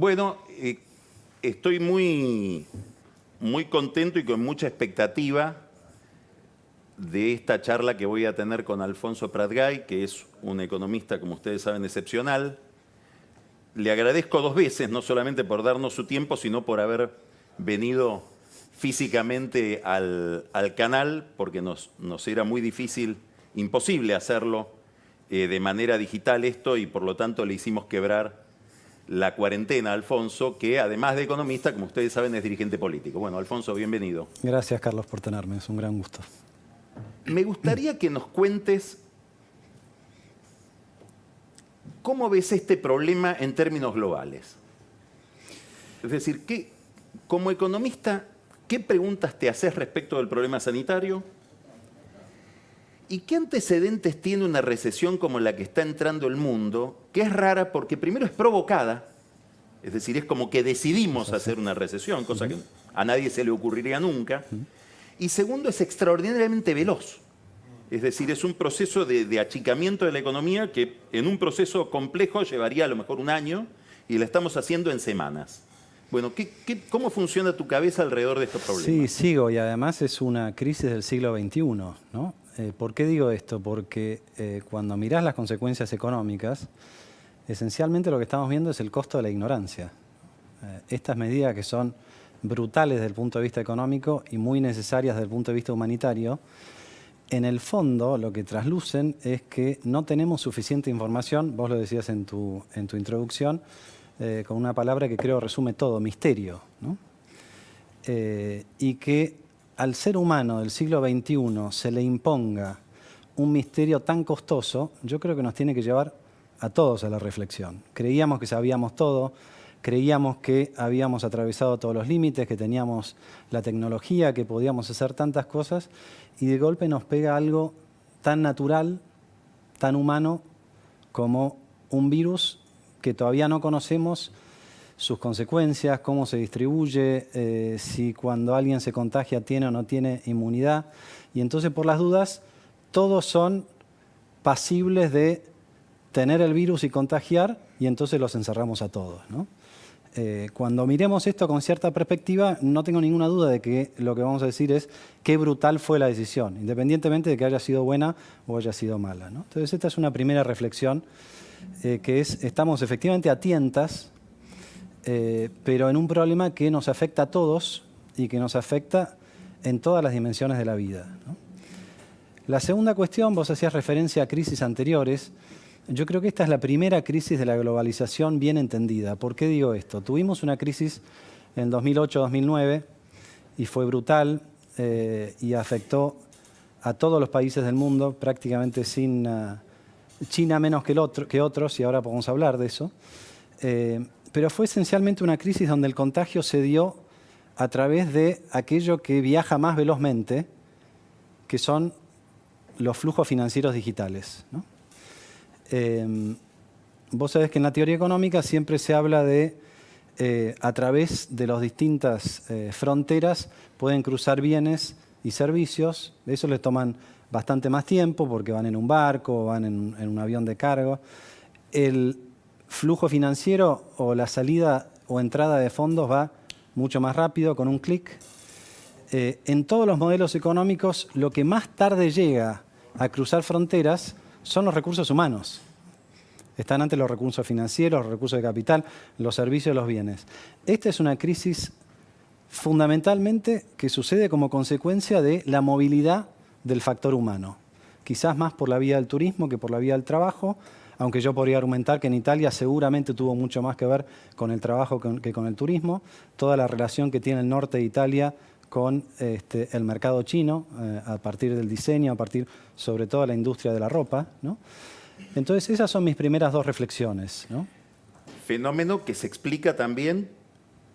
Bueno, estoy muy contento y con mucha expectativa de esta charla que voy a tener con Alfonso Pratgay, que es un economista, como ustedes saben, excepcional. Le agradezco 2 veces, no solamente por darnos su tiempo, sino por haber venido físicamente al canal, porque nos era muy difícil, imposible hacerlo de manera digital esto, y por lo tanto le hicimos quebrar la cuarentena a Alfonso, que además de economista, como ustedes saben, es dirigente político. Bueno, Alfonso, bienvenido. Gracias, Carlos, por tenerme. Es un gran gusto. Me gustaría que nos cuentes cómo ves este problema en términos globales. Es decir, como economista, ¿qué preguntas te haces respecto del problema sanitario? ¿Y qué antecedentes tiene una recesión como la que está entrando el mundo, que es rara porque primero es provocada, es decir, es como que decidimos hacer una recesión, cosa que a nadie se le ocurriría nunca, y segundo es extraordinariamente veloz, es decir, es un proceso de achicamiento de la economía que en un proceso complejo llevaría a lo mejor 1 año y la estamos haciendo en semanas. Bueno, ¿cómo funciona tu cabeza alrededor de estos problemas? Sí, sigo, y además es una crisis del siglo XXI, ¿no? ¿Por qué digo esto? Porque cuando mirás las consecuencias económicas, esencialmente lo que estamos viendo es el costo de la ignorancia. Estas medidas que son brutales desde el punto de vista económico y muy necesarias desde el punto de vista humanitario, en el fondo lo que traslucen es que no tenemos suficiente información, vos lo decías en tu introducción, con una palabra que creo resume todo, misterio, ¿no? Y que al ser humano del siglo XXI se le imponga un misterio tan costoso, yo creo que nos tiene que llevar a todos a la reflexión. Creíamos que sabíamos todo, creíamos que habíamos atravesado todos los límites, que teníamos la tecnología, que podíamos hacer tantas cosas, y de golpe nos pega algo tan natural, tan humano, como un virus que todavía no conocemos sus consecuencias, cómo se distribuye, si cuando alguien se contagia tiene o no tiene inmunidad. Y entonces, por las dudas, todos son pasibles de tener el virus y contagiar, y entonces los encerramos a todos, ¿no? Cuando miremos esto con cierta perspectiva, no tengo ninguna duda de que lo que vamos a decir es qué brutal fue la decisión, independientemente de que haya sido buena o haya sido mala, ¿no? Entonces, esta es una primera reflexión, que es, estamos efectivamente a tientas, pero en un problema que nos afecta a todos y que nos afecta en todas las dimensiones de la vida, ¿no? La segunda cuestión, vos hacías referencia a crisis anteriores. Yo creo que esta es la primera crisis de la globalización bien entendida. ¿Por qué digo esto? Tuvimos una crisis en 2008-2009 y fue brutal y afectó a todos los países del mundo, prácticamente sin China menos que otros, y ahora podemos hablar de eso. Pero fue esencialmente una crisis donde el contagio se dio a través de aquello que viaja más velozmente, que son los flujos financieros digitales, ¿no? Vos sabés que en la teoría económica siempre se habla de, a través de las distintas fronteras, pueden cruzar bienes y servicios. Eso les toman bastante más tiempo porque van en un barco, van en un avión de carga. El flujo financiero o la salida o entrada de fondos va mucho más rápido, con un clic. En todos los modelos económicos, lo que más tarde llega a cruzar fronteras son los recursos humanos. Están antes los recursos financieros, los recursos de capital, los servicios, los bienes. Esta es una crisis fundamentalmente que sucede como consecuencia de la movilidad del factor humano. Quizás más por la vía del turismo que por la vía del trabajo, aunque yo podría argumentar que en Italia seguramente tuvo mucho más que ver con el trabajo que con el turismo. Toda la relación que tiene el norte de Italia con el mercado chino, a partir del diseño, a partir sobre todo de la industria de la ropa, ¿no? Entonces, esas son mis primeras 2 reflexiones, ¿no? Fenómeno que se explica también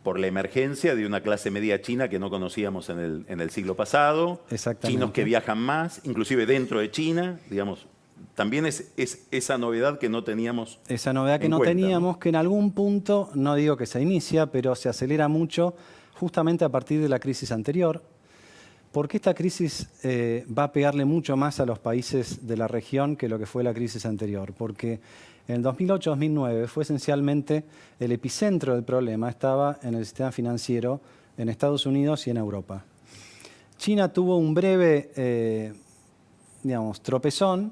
por la emergencia de una clase media china que no conocíamos en el siglo pasado, chinos que viajan más, inclusive dentro de China, digamos, también es esa novedad que no teníamos. Esa novedad que no teníamos, ¿no? Que en algún punto, no digo que se inicia, pero se acelera mucho justamente a partir de la crisis anterior, ¿Por qué esta crisis va a pegarle mucho más a los países de la región que lo que fue la crisis anterior? Porque en el 2008-2009 fue esencialmente el epicentro del problema, estaba en el sistema financiero en Estados Unidos y en Europa. China tuvo un breve, tropezón,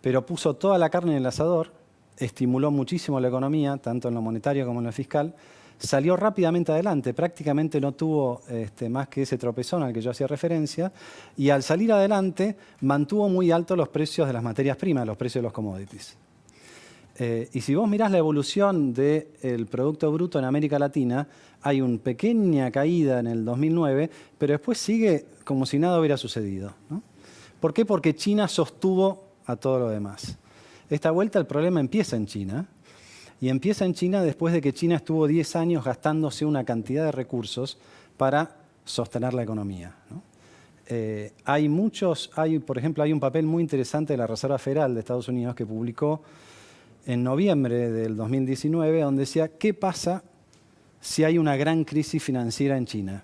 pero puso toda la carne en el asador, estimuló muchísimo la economía, tanto en lo monetario como en lo fiscal, salió rápidamente adelante, prácticamente no tuvo más que ese tropezón al que yo hacía referencia, y al salir adelante mantuvo muy altos los precios de las materias primas, los precios de los commodities. Y si vos mirás la evolución del Producto Bruto en América Latina, hay una pequeña caída en el 2009, pero después sigue como si nada hubiera sucedido, ¿no? ¿Por qué? Porque China sostuvo a todo lo demás. Esta vuelta el problema empieza en China, y empieza en China después de que China estuvo 10 años gastándose una cantidad de recursos para sostener la economía, ¿no? Por ejemplo, hay un papel muy interesante de la Reserva Federal de Estados Unidos que publicó en noviembre del 2019, donde decía, ¿qué pasa si hay una gran crisis financiera en China?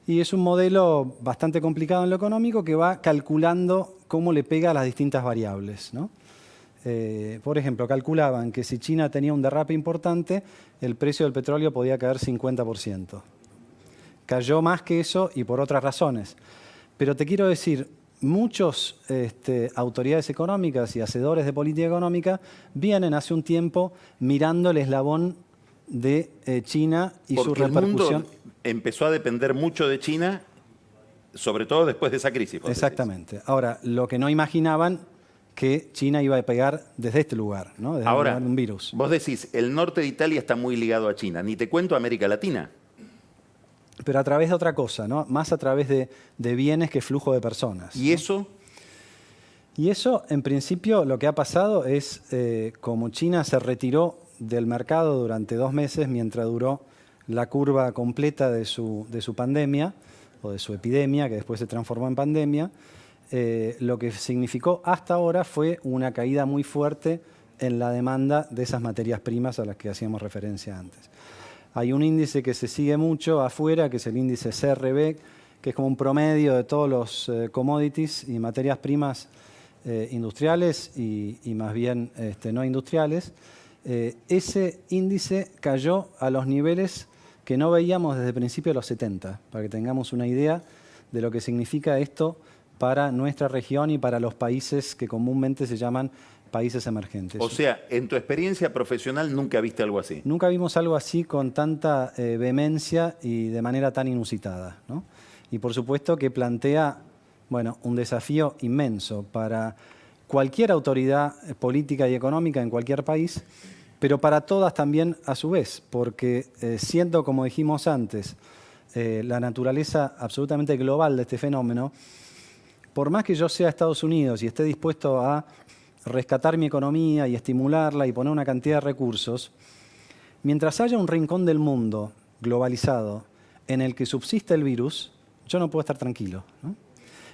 Y es un modelo bastante complicado en lo económico que va calculando cómo le pega a las distintas variables, ¿no? Por ejemplo, calculaban que si China tenía un derrape importante, el precio del petróleo podía caer 50%. Cayó más que eso y por otras razones. Pero te quiero decir, muchos autoridades económicas y hacedores de política económica vienen hace un tiempo mirando el eslabón de China y su repercusión. El mundo empezó a depender mucho de China, sobre todo después de esa crisis. Exactamente. Ahora, lo que no imaginaban que China iba a pegar desde este lugar, ¿no? Desde Ahora, un virus. Vos decís, el norte de Italia está muy ligado a China. Ni te cuento América Latina. Pero a través de otra cosa, ¿no? Más a través de bienes que flujo de personas. ¿Y eso? Y eso, en principio, lo que ha pasado es, como China se retiró del mercado durante 2 meses mientras duró la curva completa de su pandemia, o de su epidemia, que después se transformó en pandemia, lo que significó hasta ahora fue una caída muy fuerte en la demanda de esas materias primas a las que hacíamos referencia antes. Hay un índice que se sigue mucho afuera, que es el índice CRB, que es como un promedio de todos los commodities y materias primas industriales y más bien no industriales. Ese índice cayó a los niveles que no veíamos desde principios de los 70, para que tengamos una idea de lo que significa esto para nuestra región y para los países que comúnmente se llaman países emergentes. O sea, en tu experiencia profesional nunca viste algo así. Nunca vimos algo así con tanta vehemencia y de manera tan inusitada, ¿no? Y por supuesto que plantea, un desafío inmenso para cualquier autoridad política y económica en cualquier país, pero para todas también a su vez, porque siendo, como dijimos antes, la naturaleza absolutamente global de este fenómeno, por más que yo sea Estados Unidos y esté dispuesto a rescatar mi economía y estimularla y poner una cantidad de recursos, mientras haya un rincón del mundo globalizado en el que subsiste el virus, yo no puedo estar tranquilo, ¿no?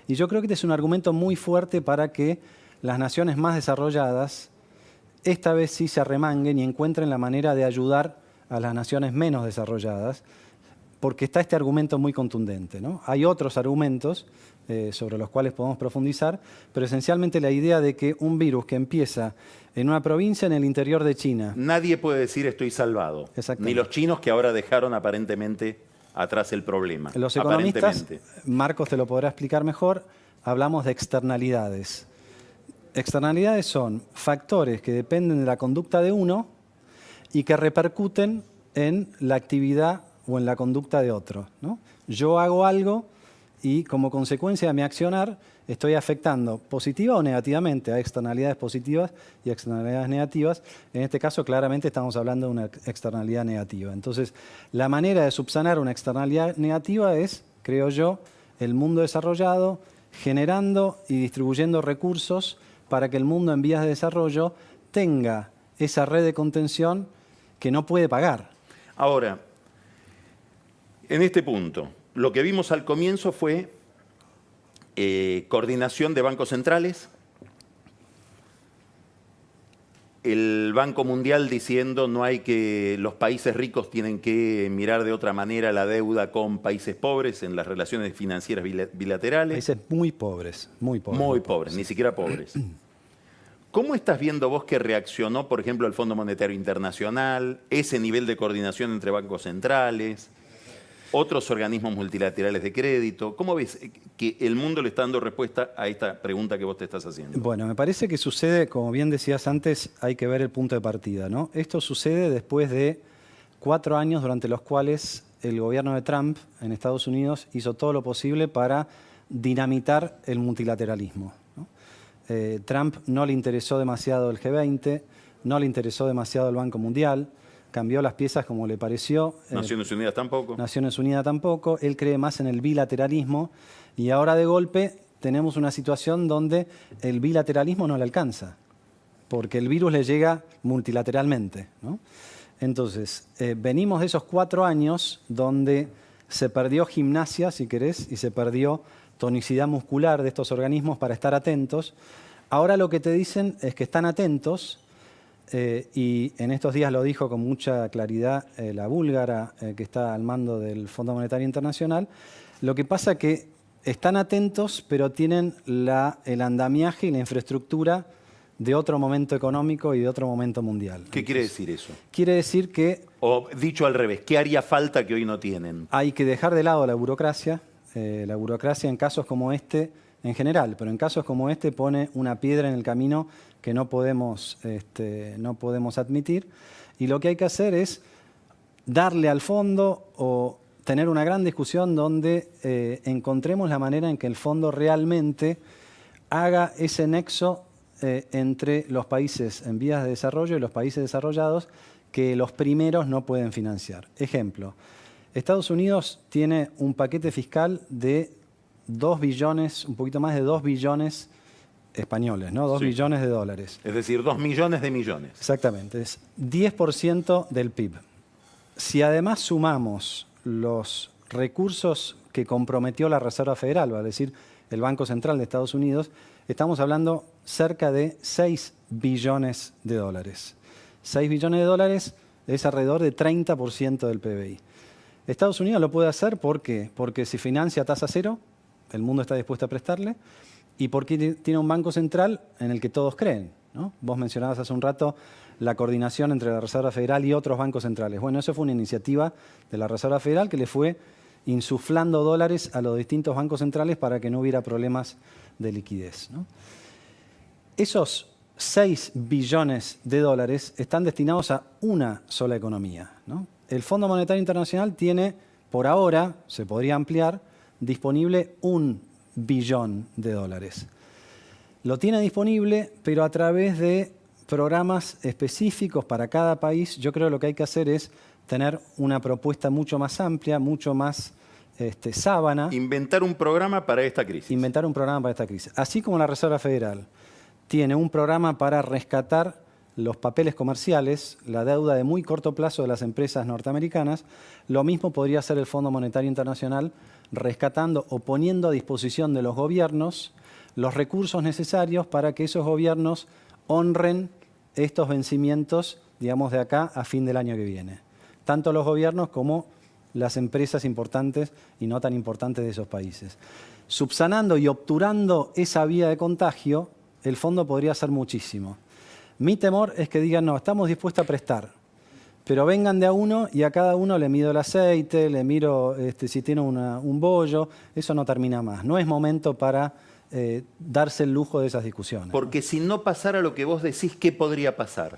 Y yo creo que este es un argumento muy fuerte para que las naciones más desarrolladas esta vez sí se arremanguen y encuentren la manera de ayudar a las naciones menos desarrolladas, porque está este argumento muy contundente, ¿no? Hay otros argumentos sobre los cuales podemos profundizar, pero esencialmente la idea de que un virus que empieza en una provincia en el interior de China... Nadie puede decir estoy salvado, ni los chinos que ahora dejaron aparentemente atrás el problema. Los economistas, Marcos te lo podrá explicar mejor, hablamos de externalidades. Externalidades son factores que dependen de la conducta de uno y que repercuten en la actividad o en la conducta de otro, ¿no? Yo hago algo y como consecuencia de mi accionar estoy afectando positiva o negativamente a externalidades positivas y externalidades negativas. En este caso, claramente estamos hablando de una externalidad negativa. Entonces, la manera de subsanar una externalidad negativa es, creo yo, el mundo desarrollado generando y distribuyendo recursos para que el mundo en vías de desarrollo tenga esa red de contención que no puede pagar. Ahora, en este punto, lo que vimos al comienzo fue coordinación de bancos centrales, el Banco Mundial diciendo los países ricos tienen que mirar de otra manera la deuda con países pobres en las relaciones financieras bilaterales. Países muy pobres, muy pobres. Muy pobres, ni siquiera pobres. ¿Cómo estás viendo vos que reaccionó, por ejemplo, el Fondo Monetario Internacional, ese nivel de coordinación entre bancos centrales, otros organismos multilaterales de crédito? ¿Cómo ves que el mundo le está dando respuesta a esta pregunta que vos te estás haciendo? Bueno, me parece que sucede, como bien decías antes, hay que ver el punto de partida, ¿no? Esto sucede después de 4 años durante los cuales el gobierno de Trump en Estados Unidos hizo todo lo posible para dinamitar el multilateralismo, ¿no? Trump no le interesó demasiado el G20, no le interesó demasiado el Banco Mundial, cambió las piezas como le pareció. Naciones Unidas tampoco. Naciones Unidas tampoco. Él cree más en el bilateralismo y ahora de golpe tenemos una situación donde el bilateralismo no le alcanza, porque el virus le llega multilateralmente, ¿no? Entonces, venimos de esos 4 años donde se perdió gimnasia, si querés, y se perdió tonicidad muscular de estos organismos para estar atentos. Ahora lo que te dicen es que están atentos, y en estos días lo dijo con mucha claridad la búlgara que está al mando del Fondo Monetario Internacional. Lo que pasa es que están atentos, pero tienen el andamiaje y la infraestructura de otro momento económico y de otro momento mundial. ¿Qué quiere decir eso? Quiere decir que... O dicho al revés, ¿qué haría falta que hoy no tienen? Hay que dejar de lado la burocracia. La burocracia en casos como este, en general, pero en casos como este pone una piedra en el camino que no podemos admitir. Y lo que hay que hacer es darle al fondo o tener una gran discusión donde encontremos la manera en que el fondo realmente haga ese nexo entre los países en vías de desarrollo y los países desarrollados que los primeros no pueden financiar. Ejemplo, Estados Unidos tiene un paquete fiscal de 2 billones, un poquito más de 2 billones españoles, ¿no? 2 Sí. billones de dólares. Es decir, 2 millones de millones. Exactamente, es 10% del PIB. Si además sumamos los recursos que comprometió la Reserva Federal, es decir, el Banco Central de Estados Unidos, estamos hablando cerca de 6 billones de dólares. 6 billones de dólares es alrededor de 30% del PBI. Estados Unidos lo puede hacer, ¿por qué? Porque si financia a tasa cero, el mundo está dispuesto a prestarle, y porque tiene un banco central en el que todos creen, ¿no? Vos mencionabas hace un rato la coordinación entre la Reserva Federal y otros bancos centrales. Bueno, eso fue una iniciativa de la Reserva Federal que le fue insuflando dólares a los distintos bancos centrales para que no hubiera problemas de liquidez, ¿no? Esos 6 billones de dólares están destinados a una sola economía, ¿no? El Fondo Monetario Internacional tiene, por ahora, se podría ampliar, disponible 1 billón de dólares. Lo tiene disponible, pero a través de programas específicos para cada país. Yo creo que lo que hay que hacer es tener una propuesta mucho más amplia, mucho más sábana. Inventar un programa para esta crisis. Inventar un programa para esta crisis. Así como la Reserva Federal tiene un programa para rescatar los papeles comerciales, la deuda de muy corto plazo de las empresas norteamericanas, lo mismo podría hacer el Fondo Monetario Internacional, rescatando o poniendo a disposición de los gobiernos los recursos necesarios para que esos gobiernos honren estos vencimientos, digamos, de acá a fin del año que viene. Tanto los gobiernos como las empresas importantes y no tan importantes de esos países. Subsanando y obturando esa vía de contagio, el fondo podría hacer muchísimo. Mi temor es que digan, no, estamos dispuestos a prestar, pero vengan de a uno y a cada uno le mido el aceite, le miro si tiene un bollo, eso no termina más. No es momento para darse el lujo de esas discusiones. Porque si no pasara lo que vos decís, ¿qué podría pasar?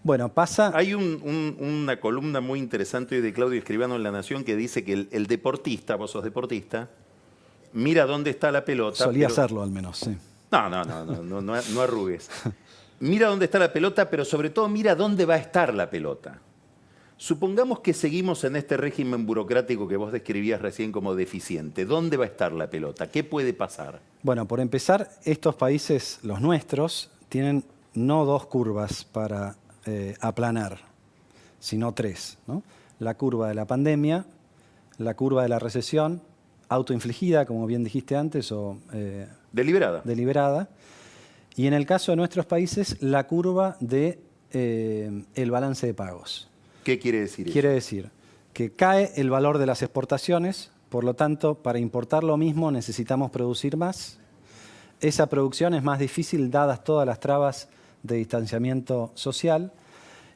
Bueno, pasa... Hay una columna muy interesante hoy de Claudio Escribano en La Nación que dice que el deportista, vos sos deportista, mira dónde está la pelota. Solía hacerlo al menos, sí. No arrugues. Mira dónde está la pelota, pero sobre todo mira dónde va a estar la pelota. Supongamos que seguimos en este régimen burocrático que vos describías recién como deficiente. ¿Dónde va a estar la pelota? ¿Qué puede pasar? Bueno, por empezar, estos países, los nuestros, tienen no 2 curvas para aplanar, sino 3, ¿no? La curva de la pandemia, la curva de la recesión, autoinfligida, como bien dijiste antes, o Deliberada. deliberada, Y en el caso de nuestros países, la curva de el balance de pagos. ¿Qué quiere decir eso? Quiere decir que cae el valor de las exportaciones, por lo tanto, para importar lo mismo necesitamos producir más. Esa producción es más difícil dadas todas las trabas de distanciamiento social.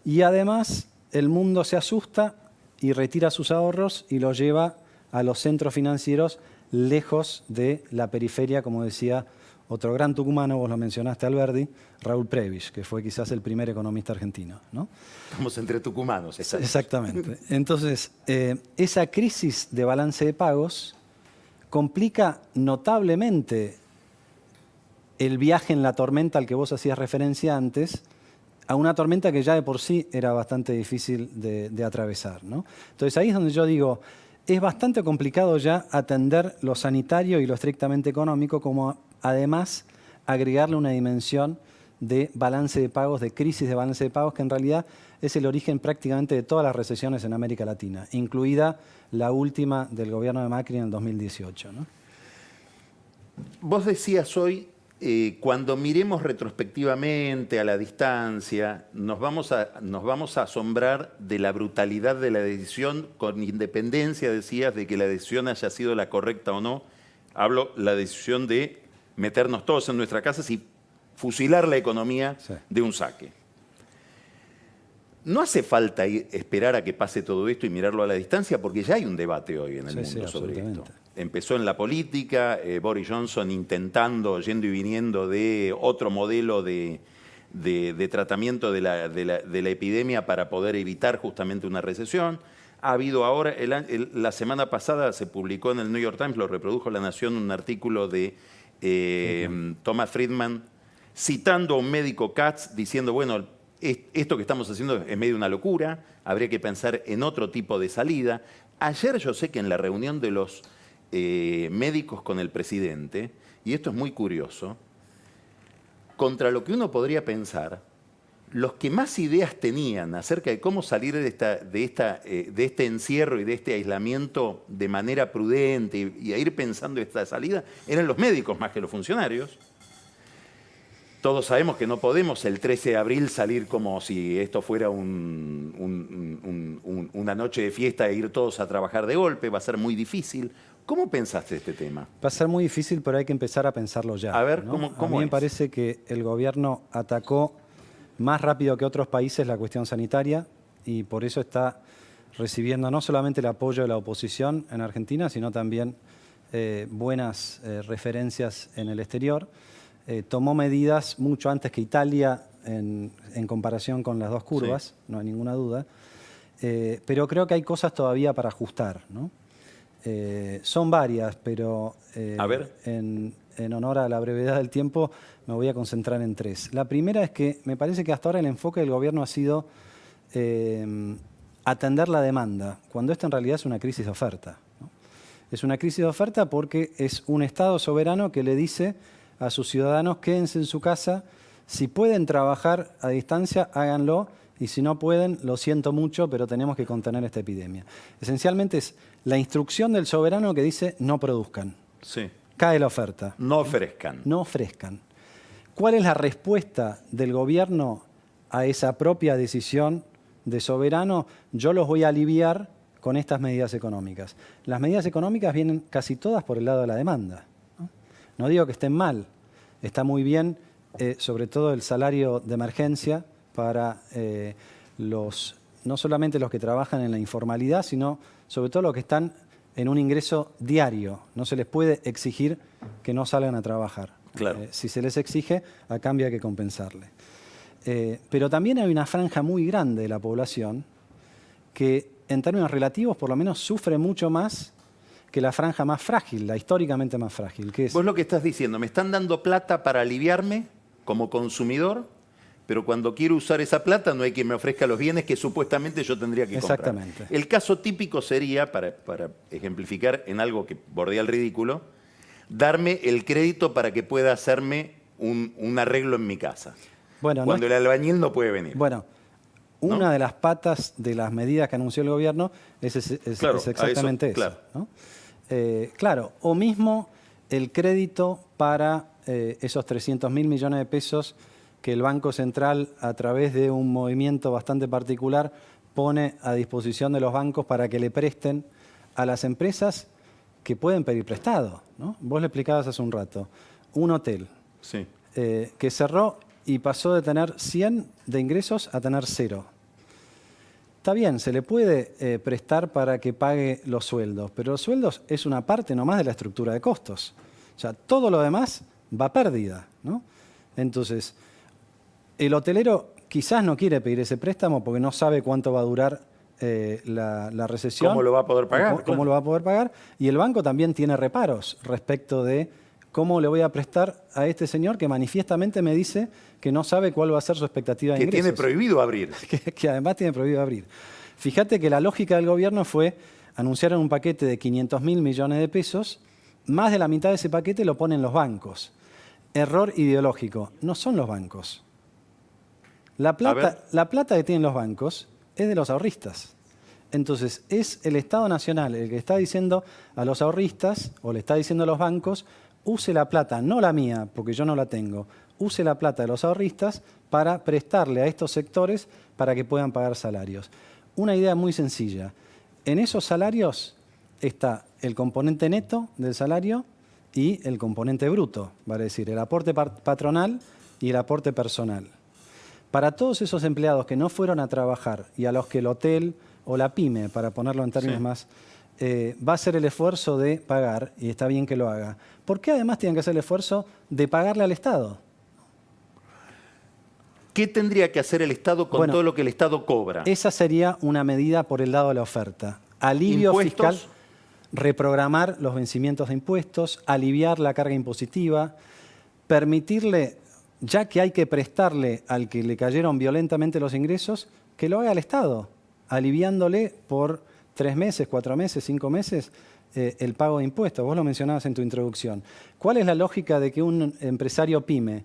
Y además, el mundo se asusta y retira sus ahorros y los lleva a los centros financieros lejos de la periferia, como decía otro gran tucumano, vos lo mencionaste, Alberdi, Raúl Prebisch, que fue quizás el primer economista argentino, ¿no? Estamos entre tucumanos. Exactamente. Entonces, esa crisis de balance de pagos complica notablemente el viaje en la tormenta al que vos hacías referencia antes, a una tormenta que ya de por sí era bastante difícil de atravesar, ¿no? Entonces ahí es donde yo digo, es bastante complicado ya atender lo sanitario y lo estrictamente económico, como además agregarle una dimensión de balance de pagos, de crisis de balance de pagos, que en realidad es el origen prácticamente de todas las recesiones en América Latina, incluida la última del gobierno de Macri en el 2018, ¿no? Vos decías hoy, cuando miremos retrospectivamente a la distancia, nos vamos a asombrar de la brutalidad de la decisión, con independencia, decías, de que la decisión haya sido la correcta o no. Hablo la decisión de meternos todos en nuestras casas y fusilar la economía de un saque. No hace falta esperar a que pase todo esto y mirarlo a la distancia, porque ya hay un debate hoy en el mundo sobre esto. Empezó en la política, Boris Johnson intentando, yendo y viniendo de otro modelo de tratamiento de la epidemia para poder evitar justamente una recesión. Ha habido ahora, la semana pasada se publicó en el New York Times, lo reprodujo La Nación, un artículo de Thomas Friedman, citando a un médico Katz, diciendo, bueno, esto que estamos haciendo es medio una locura, habría que pensar en otro tipo de salida. Ayer yo sé que en la reunión de los médicos con el presidente, y esto es muy curioso, contra lo que uno podría pensar, los que más ideas tenían acerca de cómo salir de este encierro y de este aislamiento de manera prudente y a ir pensando esta salida, eran los médicos más que los funcionarios. Todos sabemos que no podemos el 13 de abril salir como si esto fuera una noche de fiesta e ir todos a trabajar de golpe, va a ser muy difícil. ¿Cómo pensaste este tema? Va a ser muy difícil, pero hay que empezar a pensarlo ya. A ver, ¿no? ¿cómo a mí me parece que el gobierno atacó más rápido que otros países la cuestión sanitaria y por eso está recibiendo no solamente el apoyo de la oposición en Argentina, sino también buenas referencias en el exterior. Tomó medidas mucho antes que Italia en comparación con las dos curvas, no hay ninguna duda, pero creo que hay cosas todavía para ajustar, ¿no? Son varias, pero a ver. En honor a la brevedad del tiempo me voy a concentrar en tres. La primera es que me parece que hasta ahora el enfoque del gobierno ha sido atender la demanda, cuando esto en realidad es una crisis de oferta, ¿no? Es una crisis de oferta porque es un Estado soberano que le dice a sus ciudadanos, quédense en su casa, si pueden trabajar a distancia, háganlo, y si no pueden, lo siento mucho, pero tenemos que contener esta epidemia. Esencialmente es la instrucción del soberano que dice, no produzcan. Sí. Cae la oferta. No ofrezcan. No ofrezcan. ¿Cuál es la respuesta del gobierno a esa propia decisión de soberano? Yo los voy a aliviar con estas medidas económicas. Las medidas económicas vienen casi todas por el lado de la demanda. No digo que estén mal, está muy bien, sobre todo el salario de emergencia para no solamente los que trabajan en la informalidad, sino sobre todo los que están en un ingreso diario. No se les puede exigir que no salgan a trabajar. Claro. Si se les exige, a cambio hay que compensarle. Pero también hay una franja muy grande de la población que en términos relativos por lo menos sufre mucho más que la franja más frágil, la históricamente más frágil. Que es... Vos lo que estás diciendo, me están dando plata para aliviarme como consumidor, pero cuando quiero usar esa plata no hay quien me ofrezca los bienes que supuestamente yo tendría que comprar. Exactamente. El caso típico sería, para ejemplificar en algo que bordea el ridículo, darme el crédito para que pueda hacerme un arreglo en mi casa. Bueno, cuando el albañil no puede venir. Bueno, una de las patas de las medidas que anunció el gobierno es exactamente eso. Claro. ¿No? Claro, o mismo el crédito para esos 300.000 millones de pesos que el Banco Central, a través de un movimiento bastante particular, pone a disposición de los bancos para que le presten a las empresas que pueden pedir prestado, ¿no? Vos le explicabas hace un rato, un hotel Sí. que cerró y pasó de tener 100 de ingresos a tener 0. Está bien, se le puede prestar para que pague los sueldos, pero los sueldos es una parte nomás de la estructura de costos. O sea, todo lo demás va a pérdida, ¿no? Entonces, el hotelero quizás no quiere pedir ese préstamo porque no sabe cuánto va a durar la recesión. ¿Cómo lo va a poder pagar? ¿Cómo lo va a poder pagar? Y el banco también tiene reparos respecto de cómo le voy a prestar a este señor que manifiestamente me dice que no sabe cuál va a ser su expectativa de Que ingresos. tiene prohibido abrir. Que además tiene prohibido abrir. Fíjate que la lógica del gobierno fue anunciar un paquete de 500.000 millones de pesos, más de la mitad de ese paquete lo ponen los bancos. Error ideológico, no son los bancos. La plata que tienen los bancos es de los ahorristas. Entonces, es el Estado Nacional el que está diciendo a los ahorristas, o le está diciendo a los bancos, use la plata, no la mía, porque yo no la tengo, use la plata de los ahorristas para prestarle a estos sectores para que puedan pagar salarios. Una idea muy sencilla. En esos salarios está el componente neto del salario y el componente bruto, vale decir, el aporte patronal y el aporte personal. Para todos esos empleados que no fueron a trabajar y a los que el hotel o la pyme, para ponerlo en términos más, va a hacer el esfuerzo de pagar, y está bien que lo haga, ¿por qué además tienen que hacer el esfuerzo de pagarle al Estado? ¿Qué tendría que hacer el Estado con todo lo que el Estado cobra? Esa sería una medida por el lado de la oferta. Alivio fiscal, reprogramar los vencimientos de impuestos, aliviar la carga impositiva, permitirle, ya que hay que prestarle al que le cayeron violentamente los ingresos, que lo haga el Estado, aliviándole por 3 meses, 4 meses, 5 meses el pago de impuestos. Vos lo mencionabas en tu introducción. ¿Cuál es la lógica de que un empresario pyme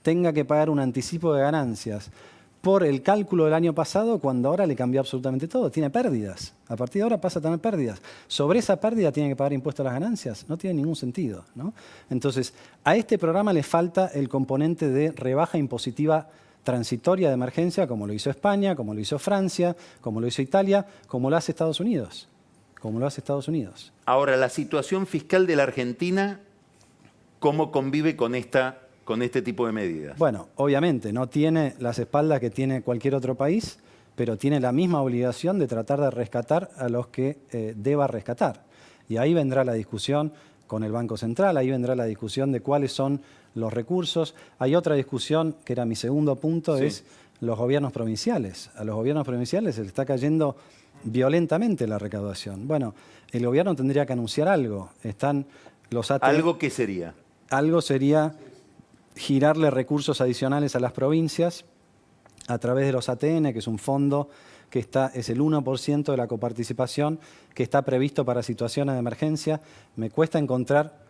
tenga que pagar un anticipo de ganancias por el cálculo del año pasado cuando ahora le cambió absolutamente todo? Tiene pérdidas. A partir de ahora pasa a tener pérdidas. Sobre esa pérdida tiene que pagar impuestos a las ganancias. No tiene ningún sentido, ¿no? Entonces, a este programa le falta el componente de rebaja impositiva transitoria de emergencia, como lo hizo España, como lo hizo Francia, como lo hizo Italia, como lo hace Estados Unidos. Como lo hace Estados Unidos. Ahora, la situación fiscal de la Argentina, ¿cómo convive con este tipo de medidas? Bueno, obviamente no tiene las espaldas que tiene cualquier otro país, pero tiene la misma obligación de tratar de rescatar a los que deba rescatar. Y ahí vendrá la discusión con el Banco Central, ahí vendrá la discusión de cuáles son los recursos. Hay otra discusión, que era mi segundo punto, Sí. es los gobiernos provinciales. A los gobiernos provinciales se les está cayendo violentamente la recaudación. Bueno, el gobierno tendría que anunciar algo. Están los ATM. ¿Algo qué sería? Algo sería girarle recursos adicionales a las provincias a través de los ATN, que es un fondo que es el 1% de la coparticipación que está previsto para situaciones de emergencia. Me cuesta encontrar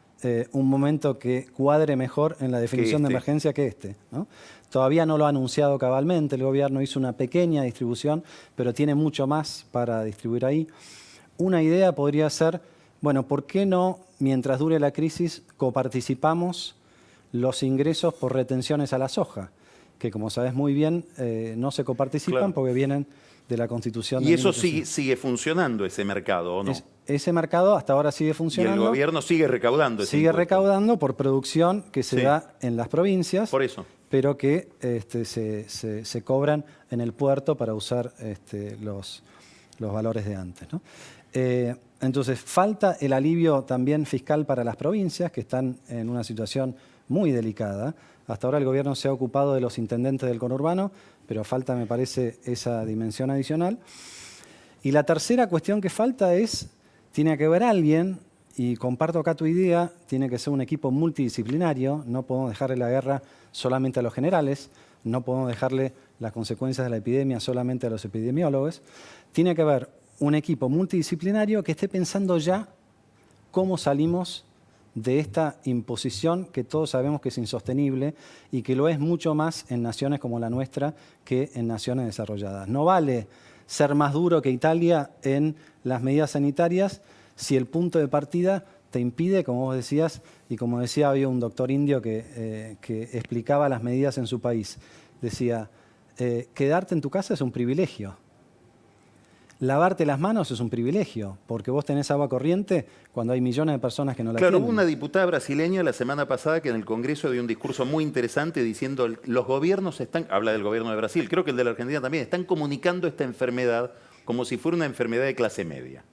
un momento que cuadre mejor en la definición de emergencia que este, ¿no? Todavía no lo ha anunciado cabalmente, el gobierno hizo una pequeña distribución, pero tiene mucho más para distribuir ahí. Una idea podría ser, bueno, ¿por qué no, mientras dure la crisis, coparticipamos los ingresos por retenciones a la soja? Que como sabes muy bien, no se coparticipan porque vienen de la Constitución. ¿Y eso sigue funcionando, ese mercado, o no? Ese mercado hasta ahora sigue funcionando. Y el gobierno sigue recaudando ese Sigue impuesto. recaudando por producción que se da en las provincias. Por eso. Pero que se cobran en el puerto para usar los valores de antes, ¿no? Entonces, falta el alivio también fiscal para las provincias, que están en una situación muy delicada. Hasta ahora el gobierno se ha ocupado de los intendentes del conurbano, pero falta, me parece, esa dimensión adicional. Y la tercera cuestión que falta tiene que haber alguien, y comparto acá tu idea, tiene que ser un equipo multidisciplinario, no podemos dejarle la guerra solamente a los generales, no podemos dejarle las consecuencias de la epidemia solamente a los epidemiólogos. Tiene que haber un equipo multidisciplinario que esté pensando ya cómo salimos de esta imposición que todos sabemos que es insostenible y que lo es mucho más en naciones como la nuestra que en naciones desarrolladas. No vale ser más duro que Italia en las medidas sanitarias si el punto de partida te impide, como vos decías, y como decía, había un doctor indio que explicaba las medidas en su país. Decía, quedarte en tu casa es un privilegio. Lavarte las manos es un privilegio, porque vos tenés agua corriente cuando hay millones de personas que no la Claro, tienen. hubo una diputada brasileña la semana pasada que en el Congreso dio un discurso muy interesante diciendo los gobiernos están, habla del gobierno de Brasil, creo que el de la Argentina también, están comunicando esta enfermedad como si fuera una enfermedad de clase media.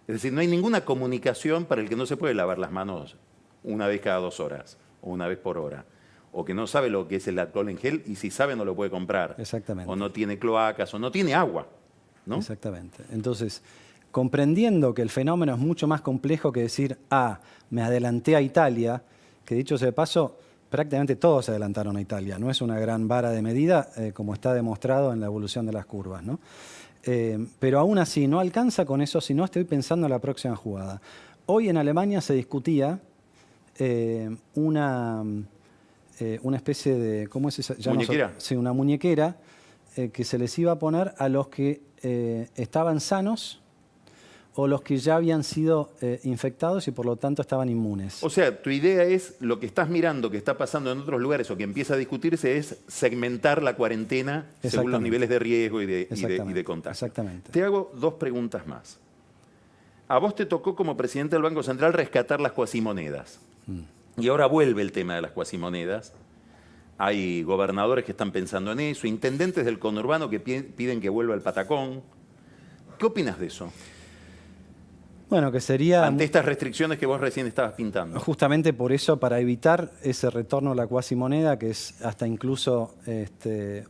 Es decir, no hay ninguna comunicación para el que no se puede lavar las manos una vez cada 2 horas o una vez por hora, o que no sabe lo que es el alcohol en gel y si sabe no lo puede comprar. Exactamente. O no tiene cloacas o no tiene agua, ¿no? Exactamente. Entonces, comprendiendo que el fenómeno es mucho más complejo que decir, me adelanté a Italia, que dicho sea de paso, prácticamente todos se adelantaron a Italia. No es una gran vara de medida, como está demostrado en la evolución de las curvas, ¿no? Pero aún así, no alcanza con eso, sino estoy pensando en la próxima jugada. Hoy en Alemania se discutía una especie de, ¿cómo es esa? ¿Muñequera? Sí, una muñequera que se les iba a poner a los que estaban sanos o los que ya habían sido infectados y por lo tanto estaban inmunes. O sea, tu idea es lo que estás mirando que está pasando en otros lugares o que empieza a discutirse es segmentar la cuarentena según los niveles de riesgo y de contagio. Exactamente. Te hago 2 preguntas más. A vos te tocó como presidente del Banco Central rescatar las cuasimonedas. Y ahora vuelve el tema de las cuasimonedas. Hay gobernadores que están pensando en eso, intendentes del conurbano que piden que vuelva el patacón. ¿Qué opinas de eso? Bueno, que sería... Ante estas restricciones que vos recién estabas pintando. Justamente por eso, para evitar ese retorno a la cuasimoneda, que es hasta incluso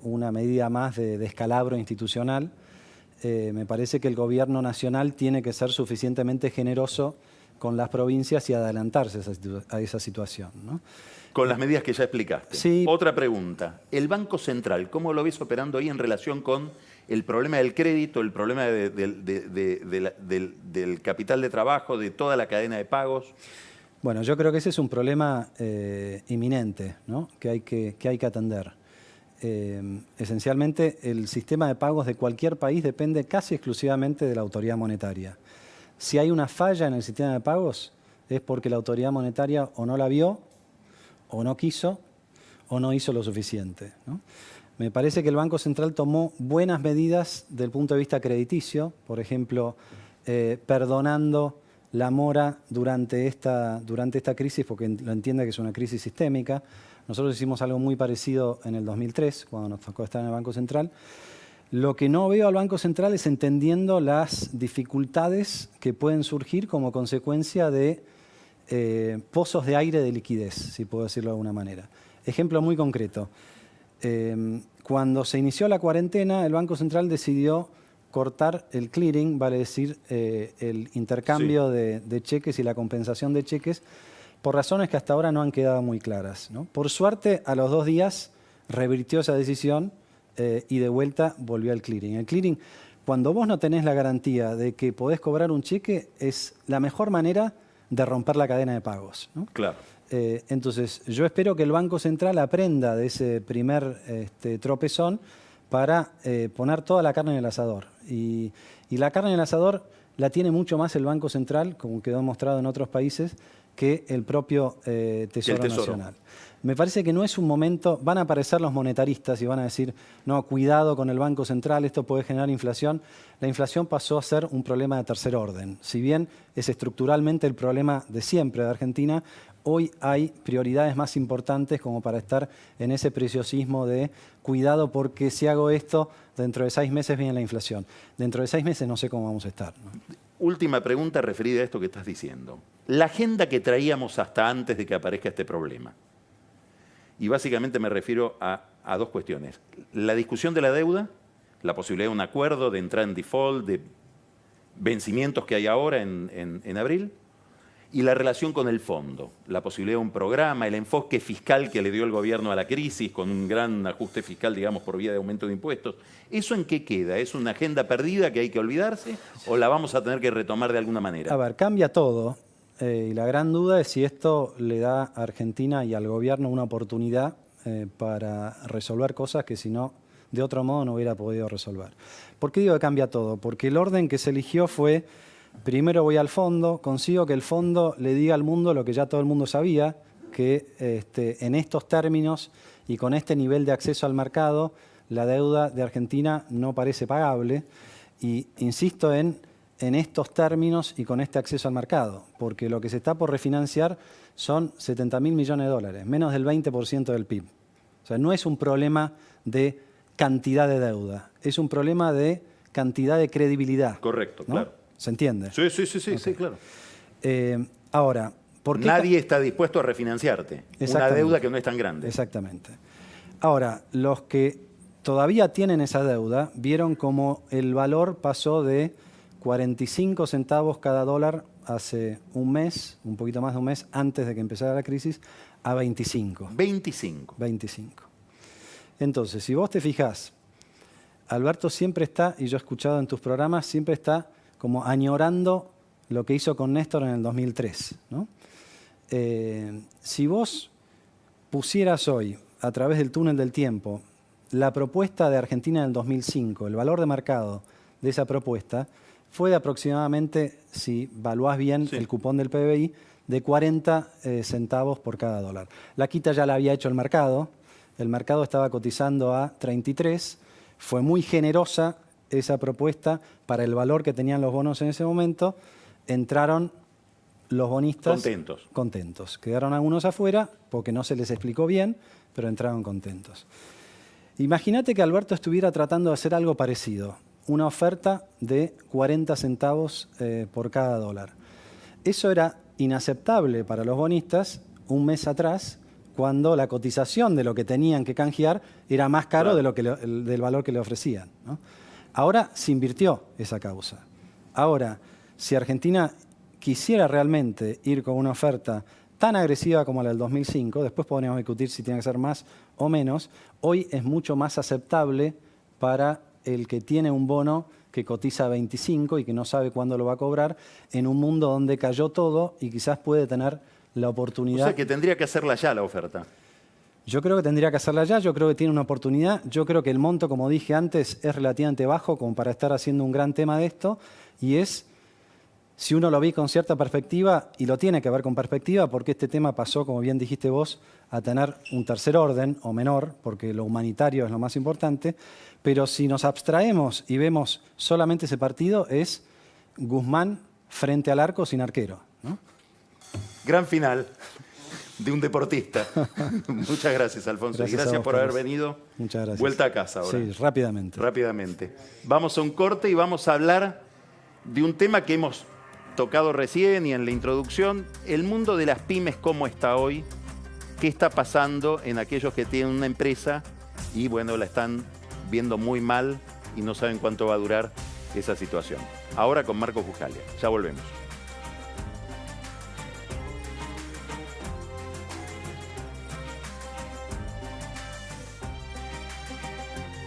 una medida más de descalabro institucional, me parece que el gobierno nacional tiene que ser suficientemente generoso con las provincias y adelantarse a esa situación, ¿no? Con las medidas que ya explicaste. Sí. Otra pregunta. El Banco Central, ¿cómo lo ves operando ahí en relación con el problema del crédito, el problema del capital de trabajo, de toda la cadena de pagos? Bueno, yo creo que ese es un problema inminente, ¿no? que hay que atender. Esencialmente, el sistema de pagos de cualquier país depende casi exclusivamente de la autoridad monetaria. Si hay una falla en el sistema de pagos, es porque la autoridad monetaria o no la vio, o no quiso, o no hizo lo suficiente, ¿no? Me parece que el Banco Central tomó buenas medidas desde el punto de vista crediticio, por ejemplo, perdonando la mora durante esta crisis, porque lo entiende que es una crisis sistémica. Nosotros hicimos algo muy parecido en el 2003, cuando nos tocó estar en el Banco Central. Lo que no veo al Banco Central es entendiendo las dificultades que pueden surgir como consecuencia de pozos de aire de liquidez, si puedo decirlo de alguna manera. Ejemplo muy concreto. Cuando se inició la cuarentena, el Banco Central decidió cortar el clearing, vale decir, el intercambio de cheques y la compensación de cheques, por razones que hasta ahora no han quedado muy claras, ¿no? Por suerte, a los 2 días revirtió esa decisión y de vuelta volvió al clearing. El clearing, cuando vos no tenés la garantía de que podés cobrar un cheque, es la mejor manera de romper la cadena de pagos, ¿no? Claro. Entonces, yo espero que el Banco Central aprenda de ese primer tropezón para poner toda la carne en el asador. Y la carne en el asador la tiene mucho más el Banco Central, como quedó demostrado en otros países, que el propio Tesoro Nacional. Me parece que no es un momento, van a aparecer los monetaristas y van a decir, no, cuidado con el Banco Central, esto puede generar inflación. La inflación pasó a ser un problema de tercer orden. Si bien es estructuralmente el problema de siempre de Argentina, hoy hay prioridades más importantes como para estar en ese preciosismo de cuidado porque si hago esto, dentro de 6 meses viene la inflación. Dentro de 6 meses no sé cómo vamos a estar, ¿no? Última pregunta referida a esto que estás diciendo. La agenda que traíamos hasta antes de que aparezca este problema. Y básicamente me refiero a 2 cuestiones. La discusión de la deuda, la posibilidad de un acuerdo, de entrar en default, de vencimientos que hay ahora en abril, y la relación con el fondo, la posibilidad de un programa, el enfoque fiscal que le dio el gobierno a la crisis, con un gran ajuste fiscal, digamos, por vía de aumento de impuestos. ¿Eso en qué queda? ¿Es una agenda perdida que hay que olvidarse o la vamos a tener que retomar de alguna manera? A ver, cambia todo. Y la gran duda es si esto le da a Argentina y al gobierno una oportunidad para resolver cosas que si no, de otro modo no hubiera podido resolver. ¿Por qué digo que cambia todo? Porque el orden que se eligió fue primero voy al fondo, consigo que el fondo le diga al mundo lo que ya todo el mundo sabía, que en estos términos y con este nivel de acceso al mercado, la deuda de Argentina no parece pagable. Y insisto en estos términos y con este acceso al mercado, porque lo que se está por refinanciar son 70.000 millones de dólares, menos del 20% del PIB. O sea, no es un problema de cantidad de deuda, es un problema de cantidad de credibilidad. Correcto, ¿no? claro. ¿Se entiende? Sí, okay. Sí, claro. Ahora, ¿por qué nadie está dispuesto a refinanciarte una deuda que no es tan grande? Exactamente. Ahora, los que todavía tienen esa deuda vieron como el valor pasó de 45 centavos cada dólar hace un mes, un poquito más de un mes, antes de que empezara la crisis, a 25. 25. Entonces, si vos te fijás, Alberto siempre está, y yo he escuchado en tus programas, siempre está como añorando lo que hizo con Néstor en el 2003, ¿no? Si vos pusieras hoy, a través del túnel del tiempo, la propuesta de Argentina en el 2005, el valor de mercado de esa propuesta, fue de aproximadamente, si evaluás bien el cupón del PBI, de 40 centavos por cada dólar. La quita ya la había hecho el mercado estaba cotizando a 33, fue muy generosa esa propuesta para el valor que tenían los bonos en ese momento, entraron los bonistas contentos. Quedaron algunos afuera porque no se les explicó bien, pero entraron contentos. Imagínate que Alberto estuviera tratando de hacer algo parecido, una oferta de 40 centavos por cada dólar. Eso era inaceptable para los bonistas un mes atrás, cuando la cotización de lo que tenían que canjear era más caro de del valor que le ofrecían, ¿no? Ahora se invirtió esa causa. Ahora, si Argentina quisiera realmente ir con una oferta tan agresiva como la del 2005, después podríamos discutir si tiene que ser más o menos, hoy es mucho más aceptable para el que tiene un bono que cotiza 25 y que no sabe cuándo lo va a cobrar, en un mundo donde cayó todo y quizás puede tener la oportunidad. O sea que tendría que hacerla ya la oferta. Yo creo que tendría que hacerla ya, yo creo que tiene una oportunidad, yo creo que el monto, como dije antes, es relativamente bajo como para estar haciendo un gran tema de esto, y es, si uno lo ve con cierta perspectiva, y lo tiene que ver con perspectiva, porque este tema pasó, como bien dijiste vos, a tener un tercer orden o menor, porque lo humanitario es lo más importante, pero si nos abstraemos y vemos solamente ese partido, es Guzmán frente al arco sin arquero, ¿no? Gran final de un deportista. Muchas gracias, Alfonso. Gracias por haber venido. Muchas gracias. Vuelta a casa ahora. Sí, rápidamente. Rápidamente. Vamos a un corte y vamos a hablar de un tema que hemos tocado recién y en la introducción, el mundo de las pymes, cómo está hoy, qué está pasando en aquellos que tienen una empresa y, bueno, la están viendo muy mal y no saben cuánto va a durar esa situación. Ahora con Marcos Buscalia. Ya volvemos.